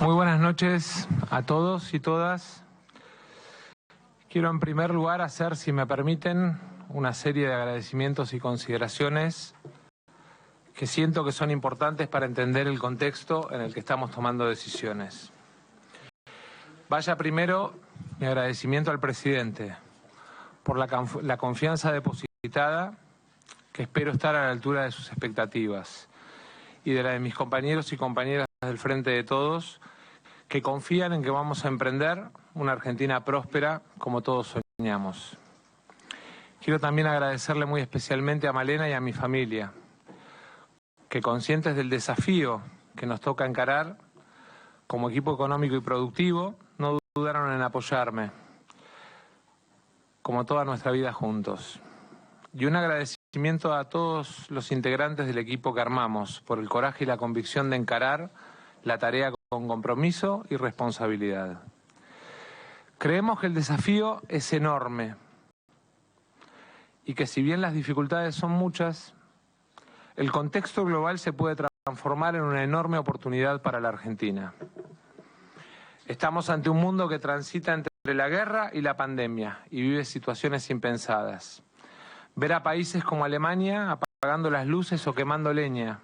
Muy buenas noches a todos y todas. Quiero en primer lugar hacer, si me permiten, una serie de agradecimientos y consideraciones que siento que son importantes para entender el contexto en el que estamos tomando decisiones. Vaya primero mi agradecimiento al presidente por la confianza depositada, que espero estar a la altura de sus expectativas, y de la de mis compañeros y compañeras del Frente de Todos, que confían en que vamos a emprender una Argentina próspera como todos soñamos. Quiero también agradecerle muy especialmente a Malena y a mi familia, que conscientes del desafío que nos toca encarar como equipo económico y productivo, no dudaron en apoyarme, como toda nuestra vida juntos. Y un agradecimiento a todos los integrantes del equipo que armamos por el coraje y la convicción de encarar la tarea con compromiso y responsabilidad. Creemos que el desafío es enorme y que si bien las dificultades son muchas, el contexto global se puede transformar en una enorme oportunidad para la Argentina. Estamos ante un mundo que transita entre la guerra y la pandemia y vive situaciones impensadas. Ver a países como Alemania apagando las luces o quemando leña,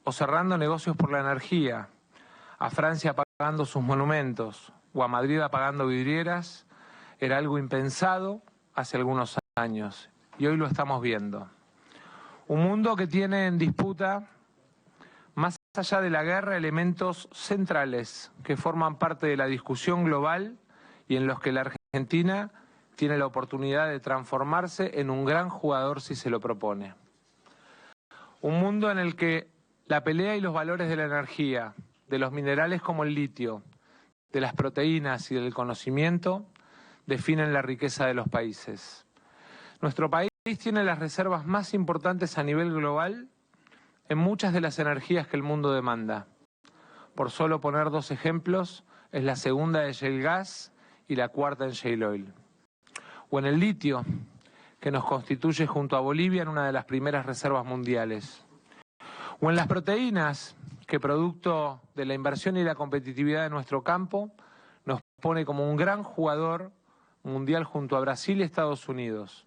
o cerrando negocios por la energía, a Francia apagando sus monumentos, o a Madrid apagando vidrieras, era algo impensado hace algunos años, y hoy lo estamos viendo. Un mundo que tiene en disputa, más allá de la guerra, elementos centrales que forman parte de la discusión global y en los que la Argentina tiene la oportunidad de transformarse en un gran jugador si se lo propone. Un mundo en el que la pelea y los valores de la energía, de los minerales como el litio, de las proteínas y del conocimiento, definen la riqueza de los países. Nuestro país tiene las reservas más importantes a nivel global en muchas de las energías que el mundo demanda. Por solo poner dos ejemplos, es la segunda de shale gas y la cuarta en shale oil. O en el litio, que nos constituye junto a Bolivia en una de las primeras reservas mundiales. O en las proteínas, que producto de la inversión y la competitividad de nuestro campo, nos pone como un gran jugador mundial junto a Brasil y Estados Unidos.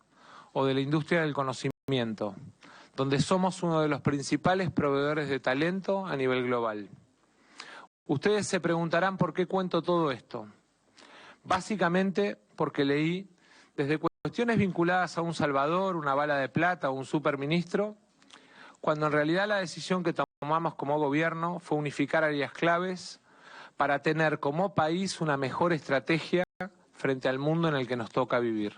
O de la industria del conocimiento, donde somos uno de los principales proveedores de talento a nivel global. Ustedes se preguntarán por qué cuento todo esto. Básicamente porque leí desde cuestiones vinculadas a un salvador, una bala de plata o un superministro, cuando en realidad la decisión que tomamos como gobierno fue unificar áreas claves para tener como país una mejor estrategia frente al mundo en el que nos toca vivir.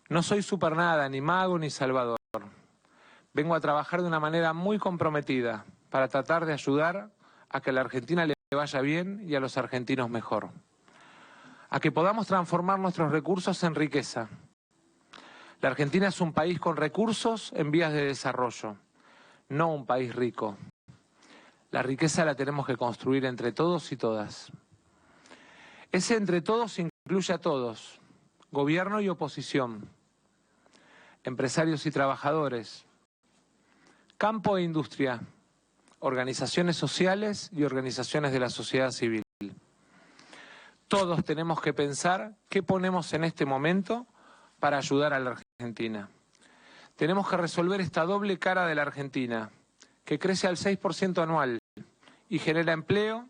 No soy supernada, ni mago, ni salvador. Vengo a trabajar de una manera muy comprometida para tratar de ayudar a que a la Argentina le vaya bien y a los argentinos mejor. A que podamos transformar nuestros recursos en riqueza. La Argentina es un país con recursos en vías de desarrollo, no un país rico. La riqueza la tenemos que construir entre todos y todas. Ese entre todos incluye a todos, gobierno y oposición, empresarios y trabajadores, campo e industria, organizaciones sociales y organizaciones de la sociedad civil. Todos tenemos que pensar qué ponemos en este momento para ayudar a la Argentina. Tenemos que resolver esta doble cara de la Argentina, que crece al 6% anual y genera empleo,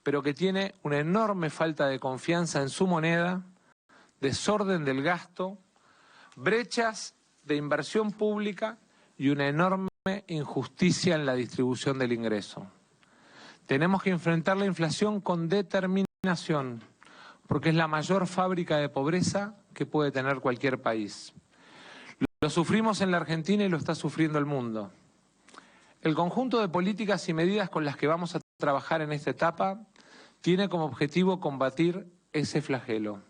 pero que tiene una enorme falta de confianza en su moneda, desorden del gasto, brechas de inversión pública y una enorme injusticia en la distribución del ingreso. Tenemos que enfrentar la inflación con determinación, porque es la mayor fábrica de pobreza que puede tener cualquier país. Lo sufrimos en la Argentina y lo está sufriendo el mundo. El conjunto de políticas y medidas con las que vamos a trabajar en esta etapa tiene como objetivo combatir ese flagelo.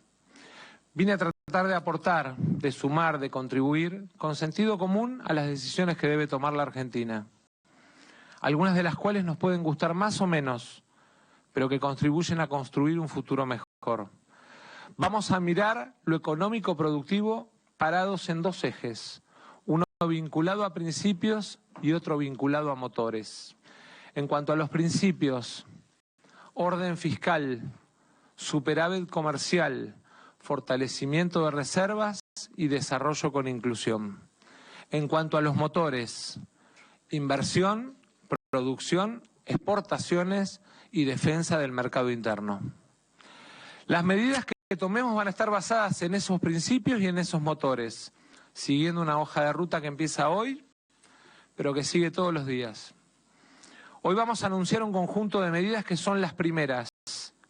Vine a tratar de aportar, de sumar, de contribuir con sentido común a las decisiones que debe tomar la Argentina. Algunas de las cuales nos pueden gustar más o menos, pero que contribuyen a construir un futuro mejor. Vamos a mirar lo económico productivo parados en dos ejes, uno vinculado a principios y otro vinculado a motores. En cuanto a los principios, orden fiscal, superávit comercial, fortalecimiento de reservas y desarrollo con inclusión. En cuanto a los motores, inversión, producción, exportaciones y defensa del mercado interno. Las medidas que tomemos van a estar basadas en esos principios y en esos motores, siguiendo una hoja de ruta que empieza hoy, pero que sigue todos los días. Hoy vamos a anunciar un conjunto de medidas que son las primeras,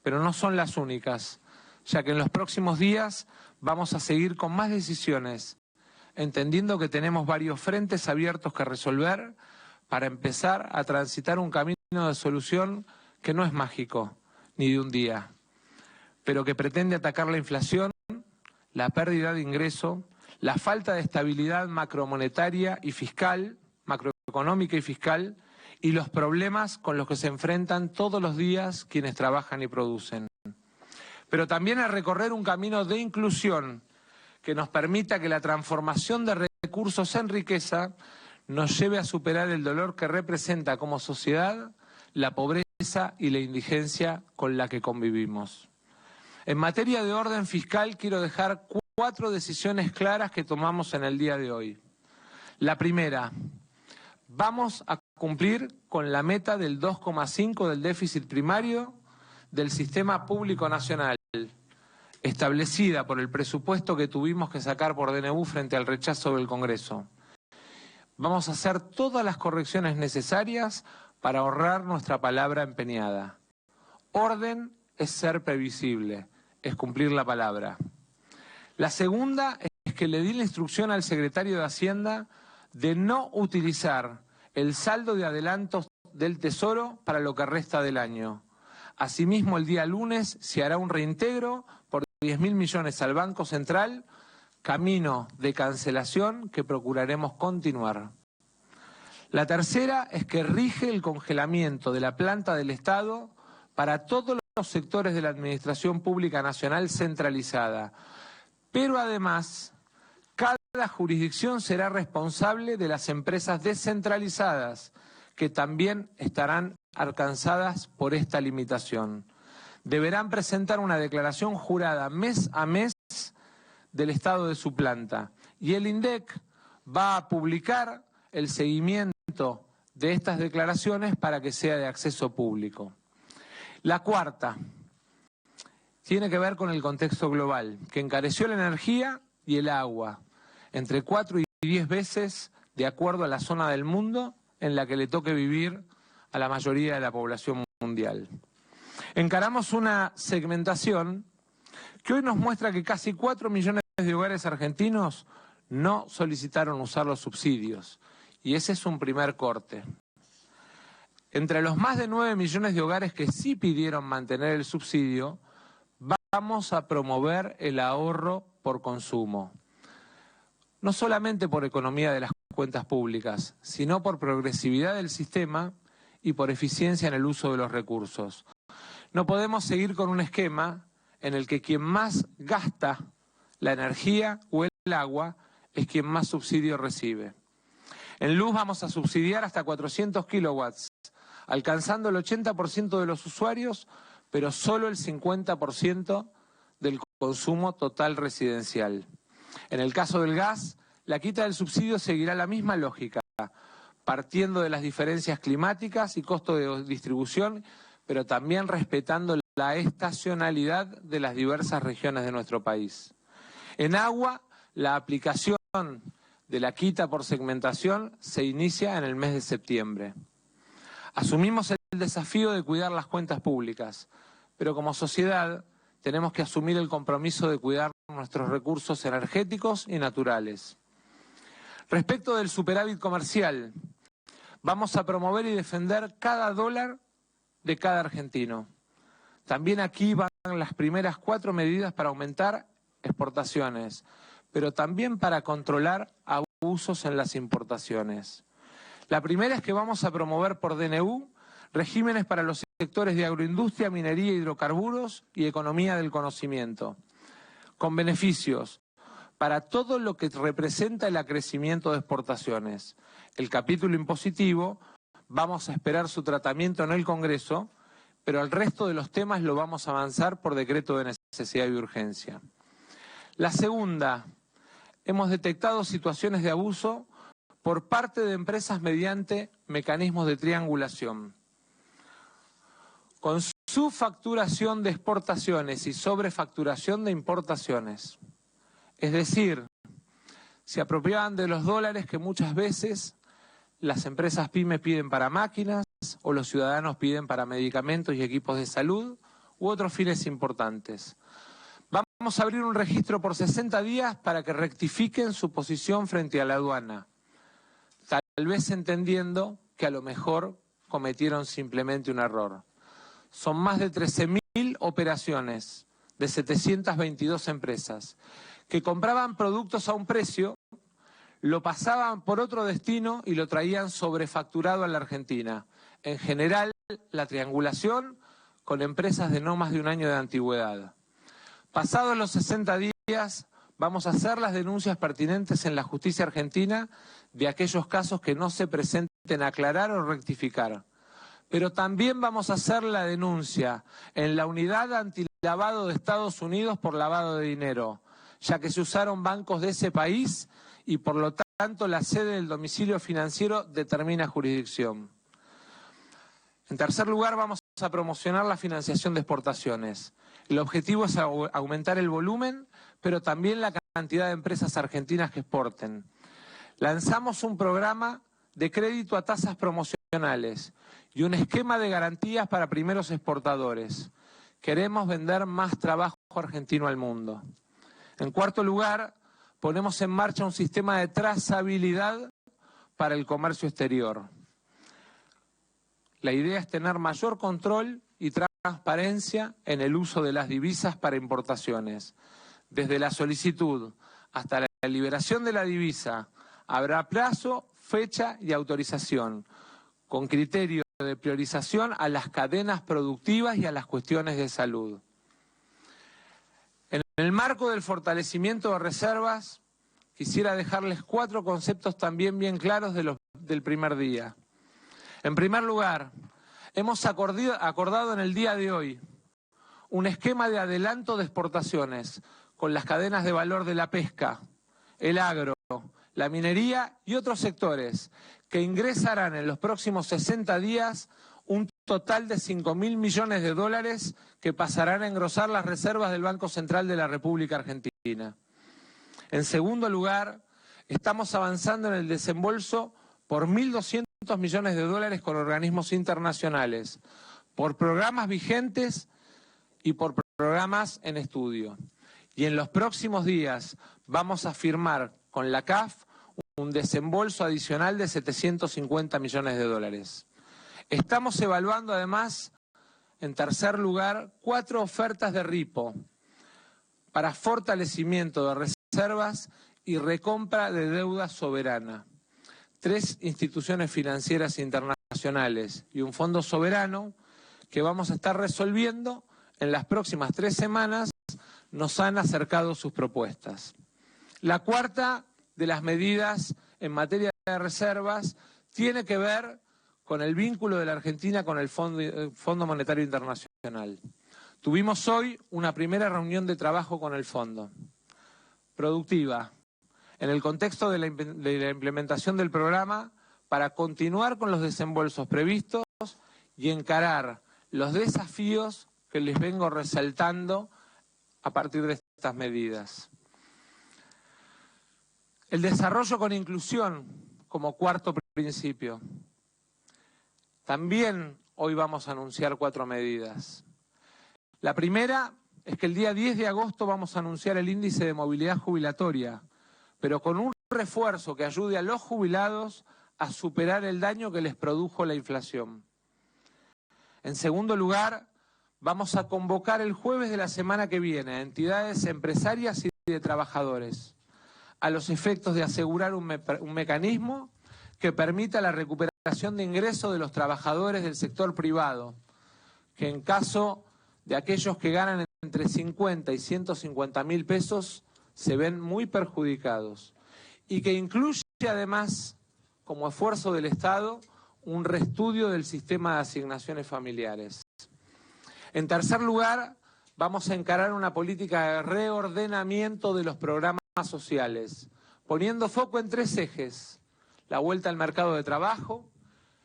pero no son las únicas, ya que en los próximos días vamos a seguir con más decisiones, entendiendo que tenemos varios frentes abiertos que resolver para empezar a transitar un camino de solución que no es mágico, ni de un día, pero que pretende atacar la inflación, la pérdida de ingreso, la falta de estabilidad macromonetaria y fiscal, macroeconómica y fiscal, y los problemas con los que se enfrentan todos los días quienes trabajan y producen. Pero también a recorrer un camino de inclusión que nos permita que la transformación de recursos en riqueza nos lleve a superar el dolor que representa como sociedad la pobreza y la indigencia con la que convivimos. En materia de orden fiscal quiero dejar 4 decisiones claras que tomamos en el día de hoy. La primera, vamos a cumplir con la meta del 2,5 del déficit primario del sistema público nacional, establecida por el presupuesto que tuvimos que sacar por DNU frente al rechazo del Congreso. Vamos a hacer todas las correcciones necesarias para ahorrar nuestra palabra empeñada. Orden es ser previsible, es cumplir la palabra. La segunda es que le di la instrucción al secretario de Hacienda de no utilizar el saldo de adelantos del Tesoro para lo que resta del año. Asimismo, el día lunes se hará un reintegro por 10.000 millones al Banco Central, camino de cancelación que procuraremos continuar. La tercera es que rige el congelamiento de la planta del Estado para todos los sectores de la Administración Pública Nacional centralizada, pero además cada jurisdicción será responsable de las empresas descentralizadas, que también estarán alcanzadas por esta limitación. Deberán presentar una declaración jurada mes a mes del estado de su planta y el INDEC va a publicar el seguimiento de estas declaraciones para que sea de acceso público. La cuarta tiene que ver con el contexto global, que encareció la energía y el agua entre 4 y 10 veces de acuerdo a la zona del mundo en la que le toque vivir a la mayoría de la población mundial. Encaramos una segmentación que hoy nos muestra que casi 4 millones de hogares argentinos no solicitaron usar los subsidios, y ese es un primer corte. Entre los más de 9 millones de hogares que sí pidieron mantener el subsidio, vamos a promover el ahorro por consumo. No solamente por economía de las cuentas públicas, sino por progresividad del sistema y por eficiencia en el uso de los recursos. No podemos seguir con un esquema en el que quien más gasta la energía o el agua es quien más subsidio recibe. En luz vamos a subsidiar hasta 400 kilowatts, alcanzando el 80% de los usuarios, pero solo el 50% del consumo total residencial. En el caso del gas, la quita del subsidio seguirá la misma lógica, partiendo de las diferencias climáticas y costo de distribución, pero también respetando la estacionalidad de las diversas regiones de nuestro país. En agua, la aplicación de la quita por segmentación se inicia en el mes de septiembre. Asumimos el desafío de cuidar las cuentas públicas, pero como sociedad tenemos que asumir el compromiso de cuidar nuestros recursos energéticos y naturales. Respecto del superávit comercial, vamos a promover y defender cada dólar de cada argentino. También aquí van las primeras 4 medidas para aumentar exportaciones, pero también para controlar abusos en las importaciones. La primera es que vamos a promover por DNU regímenes para los sectores de agroindustria, minería, hidrocarburos y economía del conocimiento, con beneficios para todo lo que representa el acrecimiento de exportaciones. El capítulo impositivo vamos a esperar su tratamiento en el Congreso, pero el resto de los temas lo vamos a avanzar por decreto de necesidad y urgencia. La segunda, hemos detectado situaciones de abuso por parte de empresas mediante mecanismos de triangulación. Con su facturación de exportaciones y sobrefacturación de importaciones. Es decir, se apropiaban de los dólares que muchas veces las empresas pymes piden para máquinas o los ciudadanos piden para medicamentos y equipos de salud u otros fines importantes. Vamos a abrir un registro por 60 días para que rectifiquen su posición frente a la aduana, tal vez entendiendo que a lo mejor cometieron simplemente un error. Son más de 13.000 operaciones de 722 empresas que compraban productos a un precio, lo pasaban por otro destino y lo traían sobrefacturado a la Argentina. En general, la triangulación con empresas de no más de un año de antigüedad. Pasados los 60 días, vamos a hacer las denuncias pertinentes en la justicia argentina de aquellos casos que no se presenten a aclarar o rectificar. Pero también vamos a hacer la denuncia en la unidad antilavado de Estados Unidos por lavado de dinero, ya que se usaron bancos de ese país y por lo tanto la sede del domicilio financiero determina jurisdicción. En tercer lugar, vamos a promocionar la financiación de exportaciones. El objetivo es aumentar el volumen, pero también la cantidad de empresas argentinas que exporten. Lanzamos un programa de crédito a tasas promocionales y un esquema de garantías para primeros exportadores. Queremos vender más trabajo argentino al mundo. En cuarto lugar, ponemos en marcha un sistema de trazabilidad para el comercio exterior. La idea es tener mayor control y transparencia en el uso de las divisas para importaciones. Desde la solicitud hasta la liberación de la divisa, habrá plazo, fecha y autorización, con criterio de priorización a las cadenas productivas y a las cuestiones de salud. En el marco del fortalecimiento de reservas, quisiera dejarles 4 conceptos también bien claros del primer día. En primer lugar, hemos acordado en el día de hoy un esquema de adelanto de exportaciones con las cadenas de valor de la pesca, el agro, la minería y otros sectores que ingresarán en los próximos 60 días un total de 5.000 millones de dólares que pasarán a engrosar las reservas del Banco Central de la República Argentina. En segundo lugar, estamos avanzando en el desembolso por 1.200 millones de dólares con organismos internacionales, por programas vigentes y por programas en estudio. Y en los próximos días vamos a firmar con la CAF un desembolso adicional de 750 millones de dólares. Estamos evaluando además, en tercer lugar, 4 ofertas de RIPO para fortalecimiento de reservas y recompra de deuda soberana. 3 instituciones financieras internacionales y un fondo soberano que vamos a estar resolviendo en las próximas 3 semanas nos han acercado sus propuestas. La cuarta de las medidas en materia de reservas tiene que ver con el vínculo de la Argentina con el Fondo Monetario Internacional. Tuvimos hoy una primera reunión de trabajo con el fondo, productiva, en el contexto de la implementación del programa para continuar con los desembolsos previstos y encarar los desafíos que les vengo resaltando a partir de estas medidas. El desarrollo con inclusión como cuarto principio. También hoy vamos a anunciar 4 medidas. La primera es que el día 10 de agosto vamos a anunciar el índice de movilidad jubilatoria, pero con un refuerzo que ayude a los jubilados a superar el daño que les produjo la inflación. En segundo lugar, vamos a convocar el jueves de la semana que viene a entidades empresarias y de trabajadores, a los efectos de asegurar un mecanismo que permita la recuperación de ingresos de los trabajadores del sector privado, que en caso de aquellos que ganan entre 50 y 150 mil pesos se ven muy perjudicados, y que incluye además, como esfuerzo del Estado, un reestudio del sistema de asignaciones familiares. En tercer lugar, vamos a encarar una política de reordenamiento de los programas sociales, poniendo foco en 3 ejes: la vuelta al mercado de trabajo,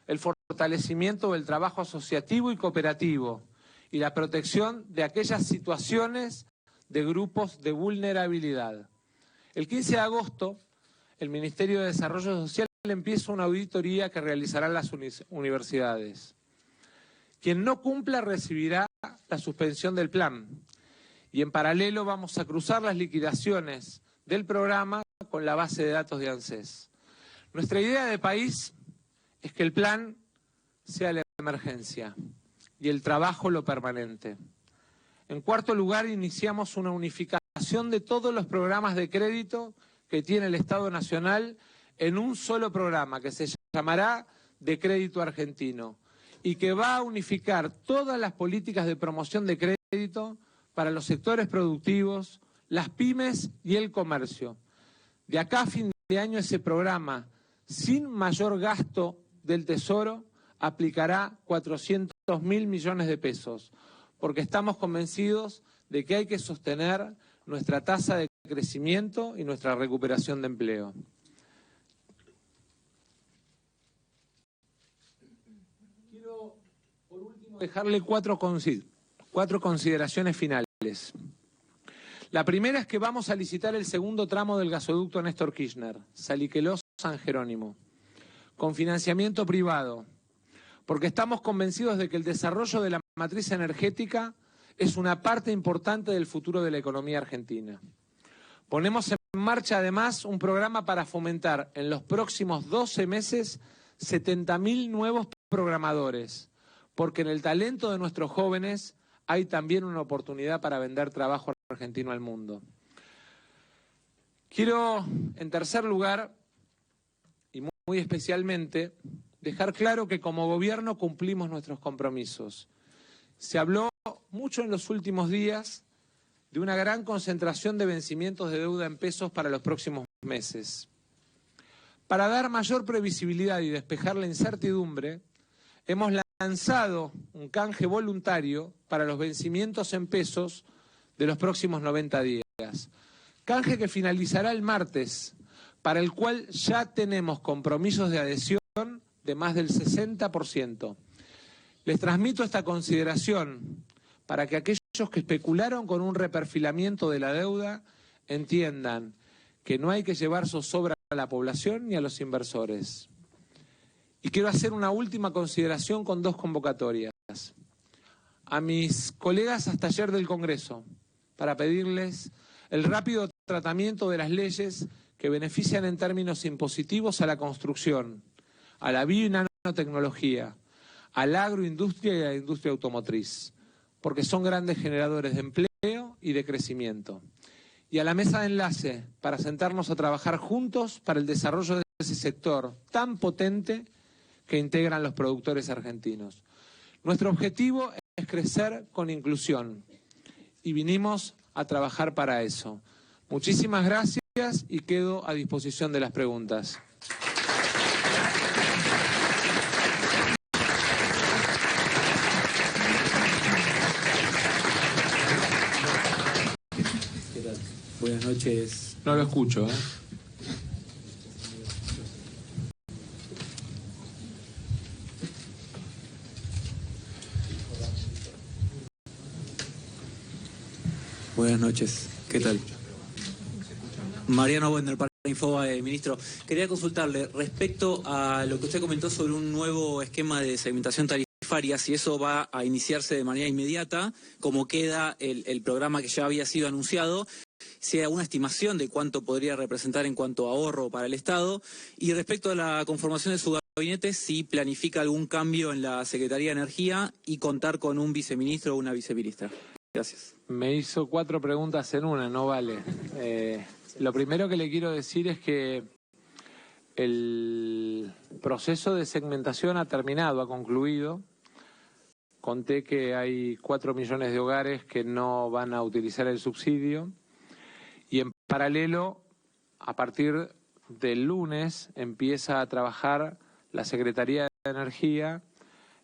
el fortalecimiento del trabajo asociativo y cooperativo y la protección de aquellas situaciones de grupos de vulnerabilidad. El 15 de agosto, el Ministerio de Desarrollo Social empieza una auditoría que realizarán las universidades. Quien no cumpla recibirá la suspensión del plan y en paralelo vamos a cruzar las liquidaciones del programa con la base de datos de ANSES. Nuestra idea de país es que el plan sea la emergencia y el trabajo lo permanente. En cuarto lugar, iniciamos una unificación de todos los programas de crédito que tiene el Estado Nacional en un solo programa que se llamará de Crédito Argentino y que va a unificar todas las políticas de promoción de crédito para los sectores productivos, las pymes y el comercio. De acá a fin de año ese programa, sin mayor gasto del Tesoro, aplicará 400.000 millones de pesos, porque estamos convencidos de que hay que sostener nuestra tasa de crecimiento y nuestra recuperación de empleo. Quiero, por último, dejarle cuatro consideraciones finales. La primera es que vamos a licitar el segundo tramo del gasoducto Néstor Kirchner, Saliqueló-San Jerónimo, con financiamiento privado, porque estamos convencidos de que el desarrollo de la matriz energética es una parte importante del futuro de la economía argentina. Ponemos en marcha además un programa para fomentar en los próximos 12 meses 70.000 nuevos programadores, porque en el talento de nuestros jóvenes hay también una oportunidad para vender trabajo argentino al mundo. Quiero, en tercer lugar, y muy especialmente, dejar claro que como gobierno cumplimos nuestros compromisos. Se habló mucho en los últimos días de una gran concentración de vencimientos de deuda en pesos para los próximos meses. Para dar mayor previsibilidad y despejar la incertidumbre, hemos lanzado un canje voluntario para los vencimientos en pesos de los próximos 90 días. Canje que finalizará el martes, para el cual ya tenemos compromisos de adhesión de más del 60%. Les transmito esta consideración para que aquellos que especularon con un reperfilamiento de la deuda entiendan que no hay que llevar zozobra a la población ni a los inversores. Y quiero hacer una última consideración con 2 convocatorias. A mis colegas hasta ayer del Congreso, para pedirles el rápido tratamiento de las leyes que benefician en términos impositivos a la construcción, a la bio y nanotecnología, a la agroindustria y a la industria automotriz, porque son grandes generadores de empleo y de crecimiento. Y a la mesa de enlace para sentarnos a trabajar juntos para el desarrollo de ese sector tan potente que integran los productores argentinos. Nuestro objetivo es crecer con inclusión y vinimos a trabajar para eso. Muchísimas gracias y quedo a disposición de las preguntas. Buenas noches. No lo escucho, ¿eh? Buenas noches. ¿Qué tal? Mariano Wender, para Infobae, ministro. Quería consultarle respecto a lo que usted comentó sobre un nuevo esquema de segmentación tarifaria, si eso va a iniciarse de manera inmediata, como queda el programa que ya había sido anunciado, si hay alguna estimación de cuánto podría representar en cuanto a ahorro para el Estado, y respecto a la conformación de su gabinete, si planifica algún cambio en la Secretaría de Energía y contar con un viceministro o una viceministra. Gracias. Me hizo 4 preguntas en una, no vale. Lo primero que le quiero decir es que el proceso de segmentación ha terminado, ha concluido. Conté que hay 4 millones de hogares que no van a utilizar el subsidio y en paralelo, a partir del lunes, empieza a trabajar la Secretaría de Energía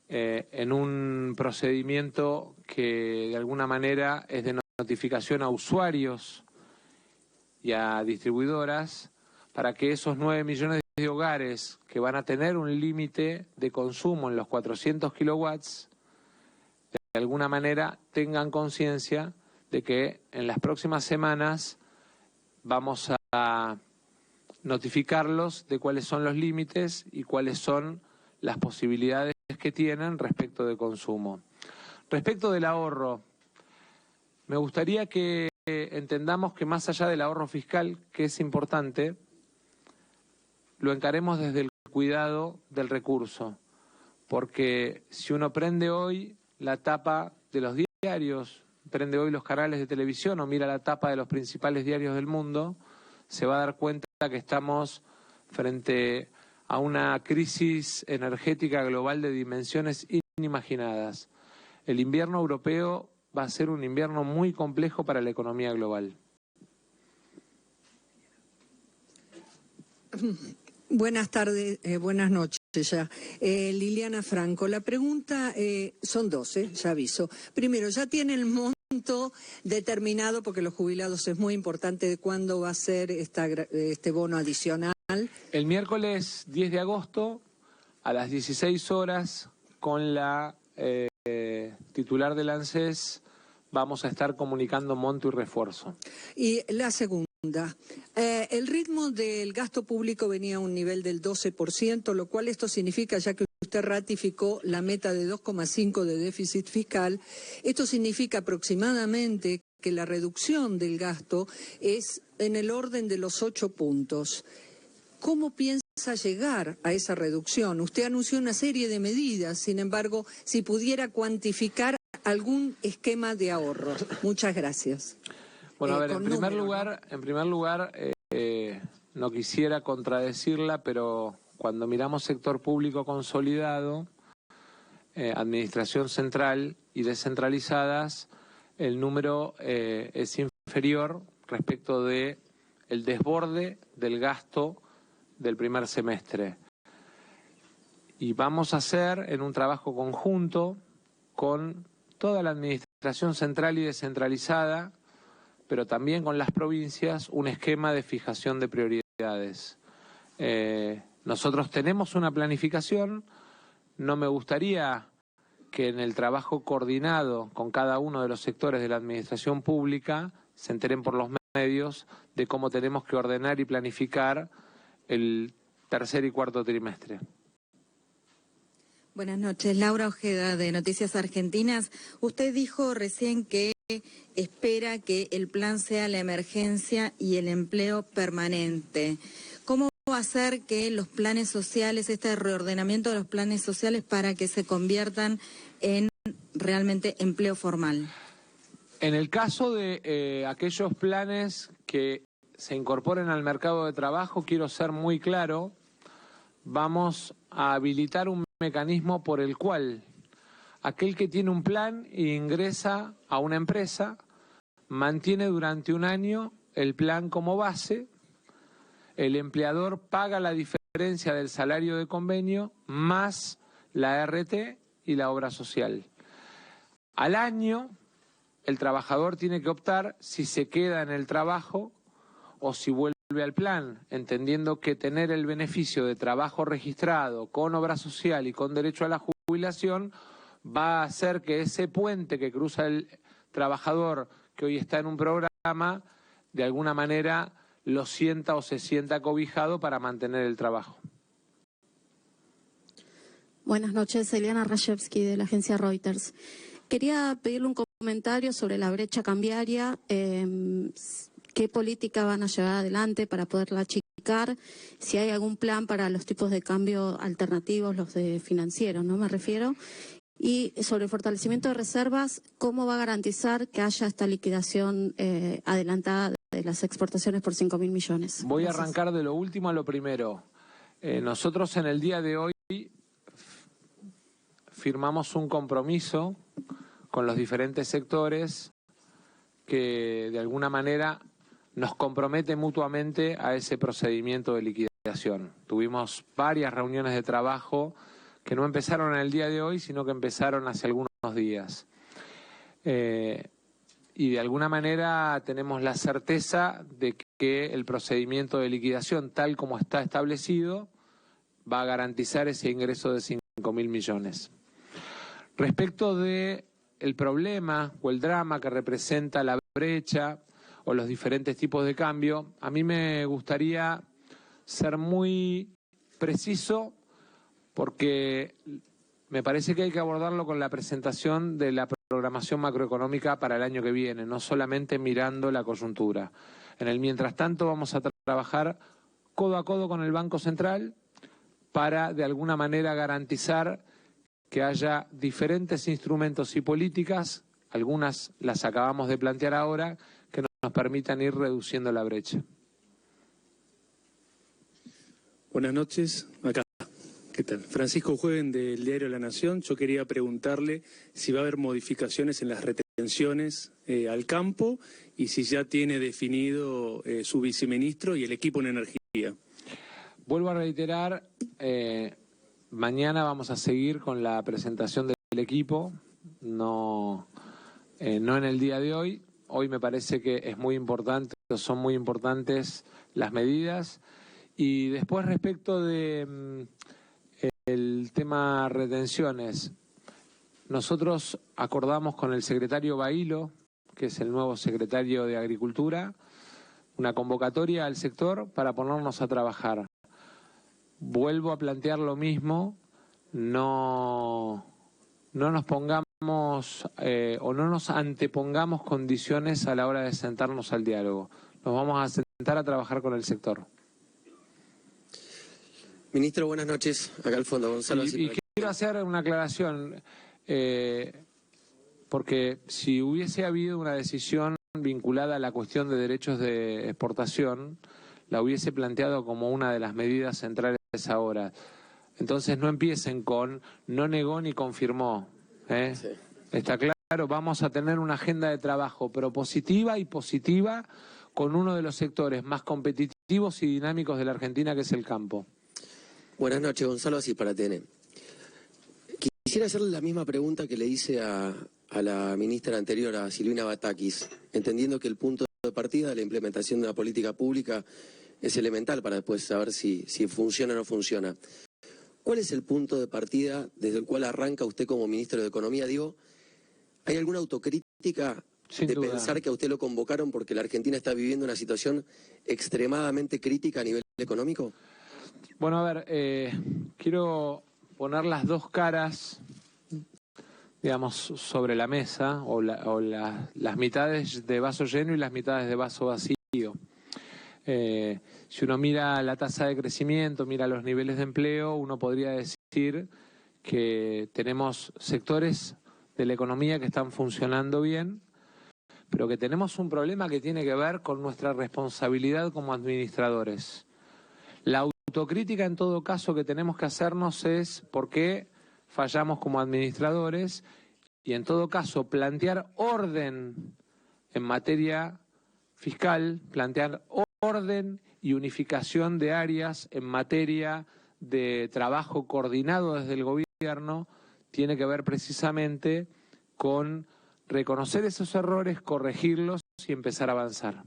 en un procedimiento que de alguna manera es de notificación a usuarios y a distribuidoras para que esos 9 millones de hogares que van a tener un límite de consumo en los 400 kilowatts, de alguna manera tengan conciencia de que en las próximas semanas vamos a notificarlos de cuáles son los límites y cuáles son las posibilidades que tienen respecto de consumo. Respecto del ahorro, me gustaría que entendamos que más allá del ahorro fiscal, que es importante, lo encaremos desde el cuidado del recurso, porque si uno prende hoy la tapa de los diarios, prende hoy los canales de televisión o mira la tapa de los principales diarios del mundo, se va a dar cuenta que estamos frente a una crisis energética global de dimensiones inimaginadas. El invierno europeo va a ser un invierno muy complejo para la economía global. Buenas tardes, buenas noches ya. Liliana Franco, la pregunta son dos, ya aviso. Primero, ¿ya tiene el monto determinado, porque los jubilados es muy importante, de cuándo va a ser este bono adicional? El miércoles 10 de agosto a las 16 horas con la titular del ANSES vamos a estar comunicando monto y refuerzo. Y la segunda, el ritmo del gasto público venía a un nivel del 12%, lo cual esto significa, ya que usted ratificó la meta de 2,5 de déficit fiscal, esto significa aproximadamente que la reducción del gasto es en el orden de los 8 puntos. ¿Cómo piensa llegar a esa reducción? Usted anunció una serie de medidas, sin embargo, si pudiera cuantificar algún esquema de ahorro. Muchas gracias. Bueno, a ver, en primer lugar, no quisiera contradecirla, pero cuando miramos sector público consolidado, administración central y descentralizadas, el número es inferior respecto de el desborde del gasto del primer semestre. Y vamos a hacer en un trabajo conjunto con toda la administración central y descentralizada, pero también con las provincias, un esquema de fijación de prioridades. Nosotros tenemos una planificación, no me gustaría que en el trabajo coordinado con cada uno de los sectores de la administración pública se enteren por los medios de cómo tenemos que ordenar y planificar el tercer y cuarto trimestre. Buenas noches, Laura Ojeda de Noticias Argentinas. Usted dijo recién que espera que el plan sea la emergencia y el empleo permanente. ¿Cómo va a hacer que los planes sociales, este reordenamiento de los planes sociales para que se conviertan en realmente empleo formal? En el caso de aquellos planes que se incorporen al mercado de trabajo, quiero ser muy claro, vamos a habilitar un mecanismo por el cual aquel que tiene un plan e ingresa a una empresa mantiene durante un año el plan como base, el empleador paga la diferencia del salario de convenio más la RT y la obra social. Al año, el trabajador tiene que optar si se queda en el trabajo o si vuelve al plan, entendiendo que tener el beneficio de trabajo registrado con obra social y con derecho a la jubilación va a hacer que ese puente que cruza el trabajador que hoy está en un programa, de alguna manera lo sienta o se sienta cobijado para mantener el trabajo. Buenas noches, Eliana Rashevsky de la agencia Reuters. Quería pedirle un comentario sobre la brecha cambiaria. ¿Qué política van a llevar adelante para poderla achicar? Si hay algún plan para los tipos de cambio alternativos, los de financieros, ¿no? Me refiero. Y sobre el fortalecimiento de reservas, ¿cómo va a garantizar que haya esta liquidación adelantada de las exportaciones por 5.000 millones? Voy a arrancar de lo último a lo primero. Nosotros en el día de hoy firmamos un compromiso con los diferentes sectores que de alguna manera nos compromete mutuamente a ese procedimiento de liquidación. Tuvimos varias reuniones de trabajo que no empezaron en el día de hoy, sino que empezaron hace algunos días. Y de alguna manera tenemos la certeza de que el procedimiento de liquidación, tal como está establecido, va a garantizar ese ingreso de 5.000 millones. Respecto de el problema o el drama que representa la brecha o los diferentes tipos de cambio, a mí me gustaría ser muy preciso porque me parece que hay que abordarlo con la presentación de la programación macroeconómica para el año que viene, no solamente mirando la coyuntura. En el mientras tanto vamos a trabajar codo a codo con el Banco Central para de alguna manera garantizar que haya diferentes instrumentos y políticas, algunas las acabamos de plantear ahora, que nos permitan ir reduciendo la brecha. Buenas noches, acá. ¿Qué tal? Francisco Jueven del diario La Nación. Yo quería preguntarle si va a haber modificaciones en las retenciones al campo y si ya tiene definido su viceministro y el equipo en energía. Vuelvo a reiterar, mañana vamos a seguir con la presentación del equipo, no en el día de hoy. Hoy me parece que es muy importante, son muy importantes las medidas. Y después respecto de el tema retenciones, nosotros acordamos con el secretario Bailo, que es el nuevo secretario de Agricultura, una convocatoria al sector para ponernos a trabajar. Vuelvo a plantear lo mismo, no nos pongamos o no nos antepongamos condiciones a la hora de sentarnos al diálogo. Nos vamos a sentar a trabajar con el sector. Ministro, buenas noches. Acá al fondo, Gonzalo. Y quiero hacer una aclaración, porque si hubiese habido una decisión vinculada a la cuestión de derechos de exportación, la hubiese planteado como una de las medidas centrales ahora. Entonces no empiecen con no negó ni confirmó. Sí. Está claro, vamos a tener una agenda de trabajo propositiva y positiva con uno de los sectores más competitivos y dinámicos de la Argentina, que es el campo. Buenas noches, Gonzalo, así para TN. Quisiera hacerle la misma pregunta que le hice a la ministra anterior, a Silvina Batakis, entendiendo que el punto de partida de la implementación de una política pública es elemental para después saber si funciona o no funciona. ¿Cuál es el punto de partida desde el cual arranca usted como ministro de Economía? Digo, ¿hay alguna autocrítica Sin de duda. pensar que a usted lo convocaron porque la Argentina está viviendo una situación extremadamente crítica a nivel económico? Bueno, a ver, quiero poner las dos caras, digamos, sobre la mesa, o las mitades de vaso lleno y las mitades de vaso vacío. Si uno mira la tasa de crecimiento, mira los niveles de empleo, uno podría decir que tenemos sectores de la economía que están funcionando bien, pero que tenemos un problema que tiene que ver con nuestra responsabilidad como administradores. La autocrítica, en todo caso, que tenemos que hacernos es por qué fallamos como administradores y, en todo caso, plantear orden en materia fiscal, plantear orden y unificación de áreas en materia de trabajo coordinado desde el gobierno, tiene que ver precisamente con reconocer esos errores, corregirlos y empezar a avanzar.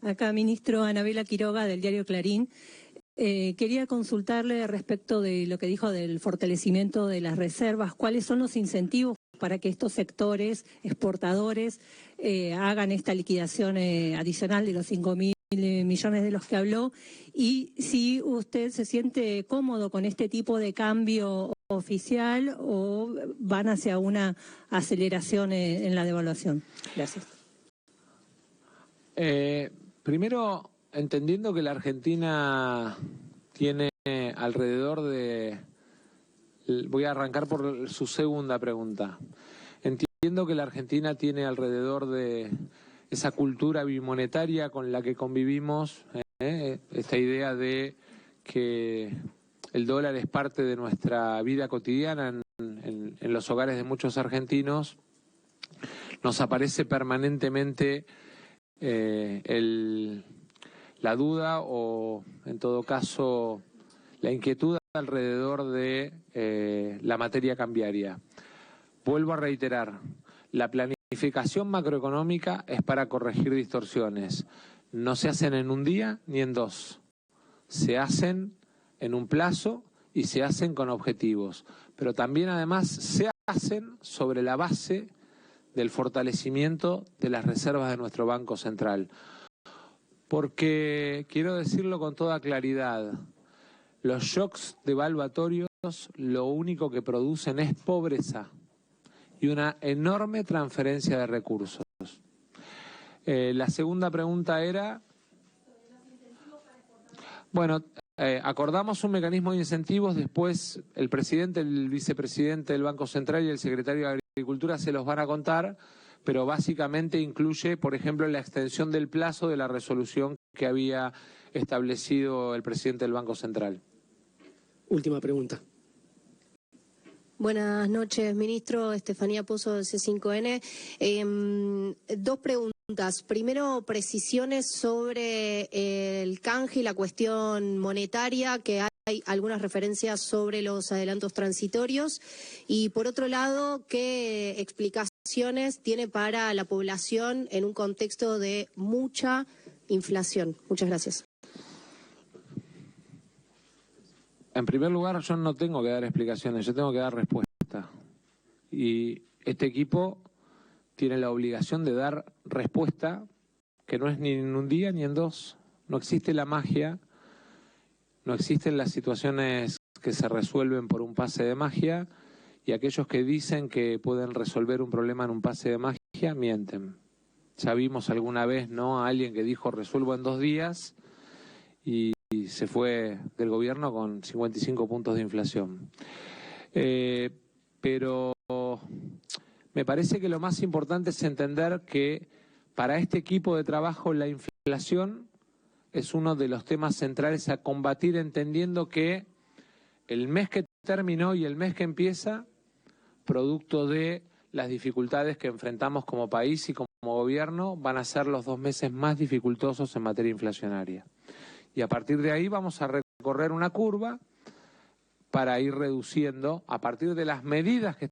Acá, ministro, Anabela Quiroga, del diario Clarín. Quería consultarle respecto de lo que dijo del fortalecimiento de las reservas. ¿Cuáles son los incentivos para que estos sectores exportadores hagan esta liquidación adicional de los 5.000 millones de los que habló? Y si usted se siente cómodo con este tipo de cambio oficial o van hacia una aceleración en la devaluación. Gracias. Primero, entendiendo que la Argentina tiene alrededor de... Voy a arrancar por su segunda pregunta. Entiendo que la Argentina tiene alrededor de esa cultura bimonetaria con la que convivimos, esta idea de que el dólar es parte de nuestra vida cotidiana en los hogares de muchos argentinos. Nos aparece permanentemente la duda o, en todo caso, la inquietud alrededor de la materia cambiaria. Vuelvo a reiterar, la planificación macroeconómica es para corregir distorsiones. No se hacen en un día ni en dos. Se hacen en un plazo y se hacen con objetivos. Pero también además se hacen sobre la base del fortalecimiento de las reservas de nuestro Banco Central. Porque, quiero decirlo con toda claridad, los shocks devaluatorios lo único que producen es pobreza y una enorme transferencia de recursos. La segunda pregunta era... Bueno, acordamos un mecanismo de incentivos, después el presidente, el vicepresidente del Banco Central y el secretario de Agricultura se los van a contar, pero básicamente incluye, por ejemplo, la extensión del plazo de la resolución que había establecido el presidente del Banco Central. Última pregunta. Buenas noches, ministro. Estefanía Pozo, del C5N. Dos preguntas. Primero, precisiones sobre el canje y la cuestión monetaria, que hay algunas referencias sobre los adelantos transitorios. Y por otro lado, ¿qué explicaciones tiene para la población en un contexto de mucha inflación? Muchas gracias. En primer lugar, yo no tengo que dar explicaciones, yo tengo que dar respuesta. Y este equipo tiene la obligación de dar respuesta, que no es ni en un día ni en dos. No existe la magia, no existen las situaciones que se resuelven por un pase de magia, y aquellos que dicen que pueden resolver un problema en un pase de magia, mienten. Ya vimos alguna vez, ¿no?, a alguien que dijo resuelvo en 2 días, y se fue del gobierno con 55 puntos de inflación. Pero me parece que lo más importante es entender que para este equipo de trabajo la inflación es uno de los temas centrales a combatir, entendiendo que el mes que terminó y el mes que empieza, producto de las dificultades que enfrentamos como país y como gobierno, van a ser los 2 meses más dificultosos en materia inflacionaria. Y a partir de ahí vamos a recorrer una curva para ir reduciendo, a partir de las medidas que